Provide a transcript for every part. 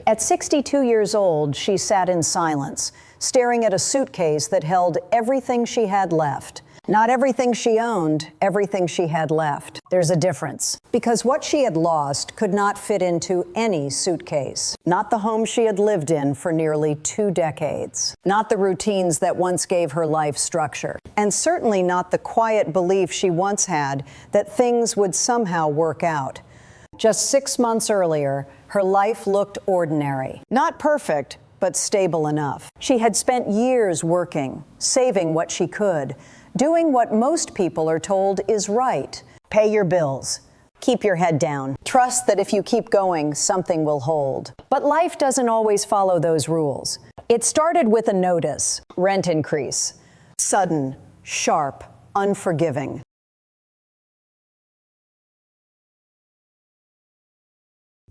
At 62 years old, she sat in silence, staring at a suitcase that held everything she had left. Not everything she owned, everything she had left. There's a difference. Because what she had lost could not fit into any suitcase. Not the home she had lived in for nearly 2 decades. Not the routines that once gave her life structure. And certainly not the quiet belief she once had that things would somehow work out. Just 6 months earlier, her life looked ordinary. Not perfect, but stable enough. She had spent years working, saving what she could, doing what most people are told is right. Pay your bills. Keep your head down. Trust that if you keep going, something will hold. But life doesn't always follow those rules. It started with a notice, rent increase. Sudden, sharp, unforgiving.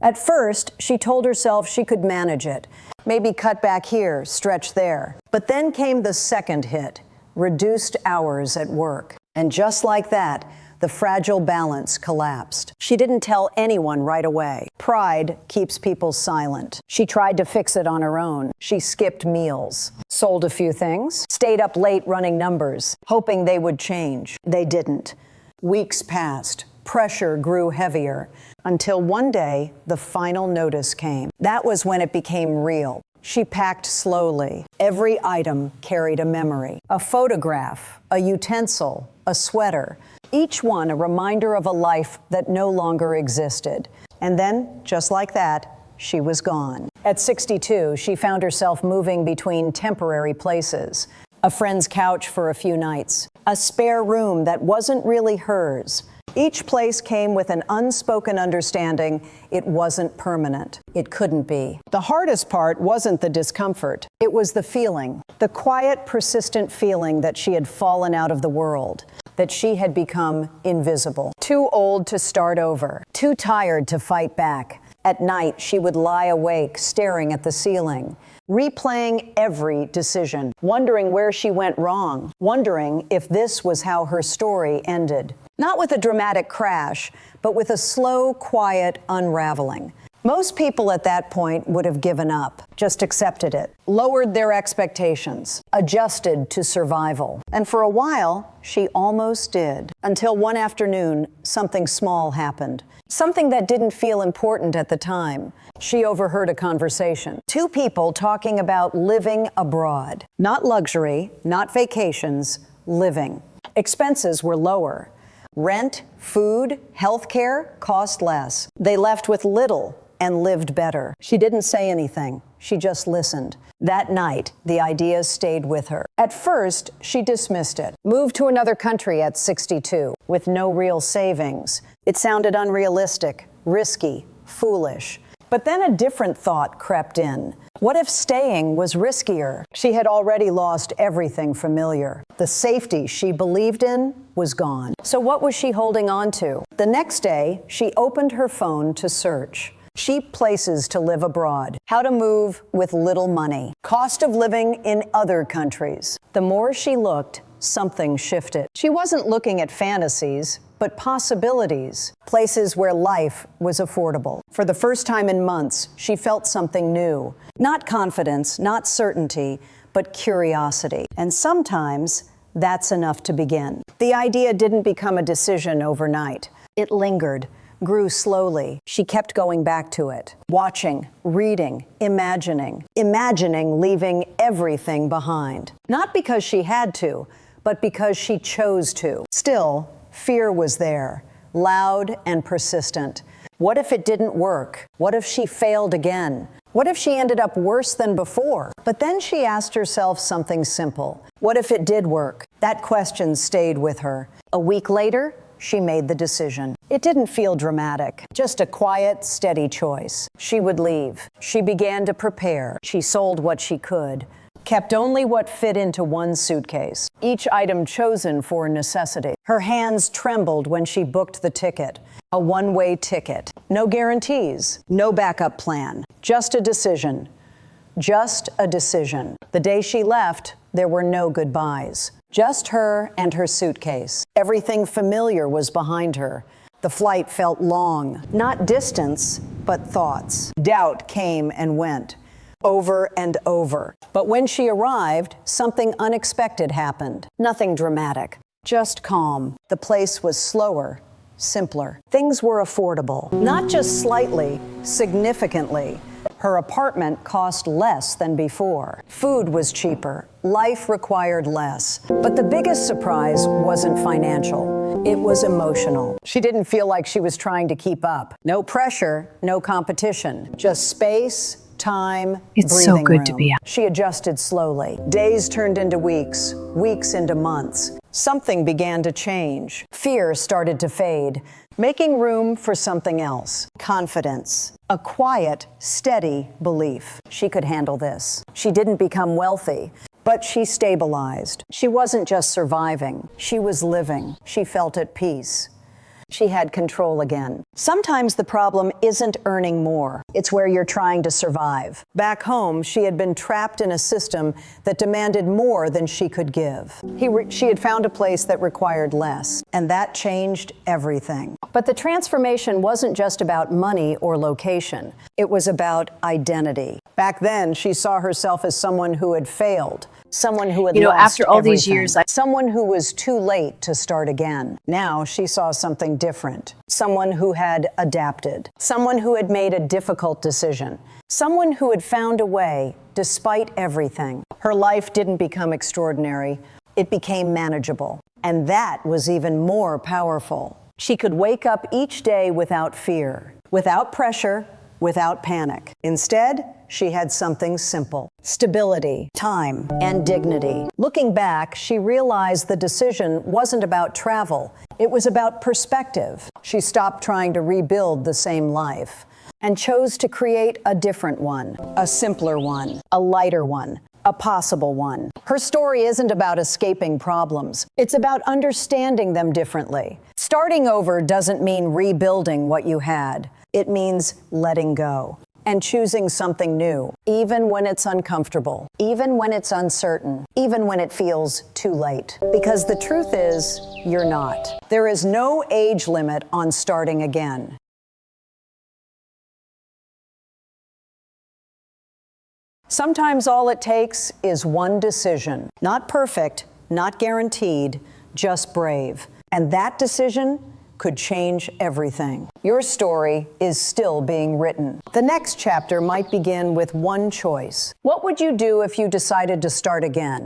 At first, she told herself she could manage it. Maybe cut back here, stretch there. But then came the second hit. Reduced hours at work. And just like that, the fragile balance collapsed. She didn't tell anyone right away. Pride keeps people silent. She tried to fix it on her own. She skipped meals, sold a few things, stayed up late running numbers, hoping they would change. They didn't. Weeks passed. Pressure grew heavier until one day the final notice came. That was when it became real. She packed slowly. Every item carried a memory, a photograph, a utensil, a sweater, each one a reminder of a life that no longer existed. And then, just like that, she was gone. At 62, she found herself moving between temporary places. A friend's couch for a few nights, a spare room that wasn't really hers. Each place came with an unspoken understanding it wasn't permanent. It couldn't be. The hardest part wasn't the discomfort. It was the feeling, the quiet, persistent feeling that she had fallen out of the world, that she had become invisible. Too old to start over, too tired to fight back. At night, she would lie awake, staring at the ceiling, replaying every decision, wondering where she went wrong, wondering if this was how her story ended. Not with a dramatic crash, but with a slow, quiet unraveling. Most people at that point would have given up, just accepted it, lowered their expectations, adjusted to survival. And for a while, she almost did, until one afternoon, something small happened. Something that didn't feel important at the time. She overheard a conversation. 2 people talking about living abroad. Not luxury, not vacations, living. Expenses were lower. Rent, food, healthcare cost less. They left with little and lived better. She didn't say anything. She just listened. That night, the idea stayed with her. At first, she dismissed it. Moved to another country at 62 with no real savings. It sounded unrealistic, risky, foolish. But then a different thought crept in. What if staying was riskier? She had already lost everything familiar. The safety she believed in was gone. So what was she holding on to? The next day, she opened her phone to search. Cheap places to live abroad. How to move with little money. Cost of living in other countries. The more she looked, something shifted. She wasn't looking at fantasies, but possibilities. Places where life was affordable. For the first time in months, she felt something new. Not confidence, not certainty, but curiosity. And sometimes that's enough to begin. The idea didn't become a decision overnight. It lingered, grew slowly. She kept going back to it. Watching, reading, imagining leaving everything behind. Not because she had to, but because she chose to. Still, fear was there, loud and persistent. What if it didn't work? What if she failed again? What if she ended up worse than before? But then she asked herself something simple. What if it did work? That question stayed with her. A week later, she made the decision. It didn't feel dramatic, just a quiet, steady choice. She would leave. She began to prepare. She sold what she could. Kept only what fit into one suitcase, each item chosen for necessity. Her hands trembled when she booked the ticket. A one-way ticket. No guarantees, no backup plan, just a decision. Just a decision. The day she left, there were no goodbyes. Just her and her suitcase. Everything familiar was behind her. The flight felt long, not distance, but thoughts. Doubt came and went, over and over. But when she arrived, something unexpected happened. Nothing dramatic, just calm. The place was slower, simpler. Things were affordable, not just slightly, significantly. Her apartment cost less than before. Food was cheaper. Life required less. But the biggest surprise wasn't financial. It was emotional. She didn't feel like she was trying to keep up. No pressure, no competition. Just space, time, It's breathing so good room. to be out. She adjusted slowly. Days turned into weeks, weeks into months. Something began to change. Fear started to fade, making room for something else. Confidence. A quiet, steady belief. She could handle this. She didn't become wealthy, but she stabilized. She wasn't just surviving. She was living. She felt at peace. She had control again. Sometimes the problem isn't earning more. It's where you're trying to survive. Back home, she had been trapped in a system that demanded more than she could give. She had found a place that required less, and that changed everything. But the transformation wasn't just about money or location. It was about identity. Back then, she saw herself as someone who had failed, someone who had lost after all these everything. years, Someone who was too late to start again. Now she saw something different. Someone who had adapted. Someone who had made a difficult decision. Someone who had found a way despite everything. Her life didn't become extraordinary. It became manageable. And that was even more powerful. She could wake up each day without fear, without pressure, without panic. Instead, she had something simple: stability, time, and dignity. Looking back, she realized the decision wasn't about travel. It was about perspective. She stopped trying to rebuild the same life and chose to create a different one, a simpler one, a lighter one, a possible one. Her story isn't about escaping problems. It's about understanding them differently. Starting over doesn't mean rebuilding what you had. It means letting go and choosing something new, even when it's uncomfortable, even when it's uncertain, even when it feels too late. Because the truth is, you're not. There is no age limit on starting again. Sometimes all it takes is one decision. Not perfect, not guaranteed, just brave. And that decision could change everything. Your story is still being written. The next chapter might begin with one choice. What would you do if you decided to start again?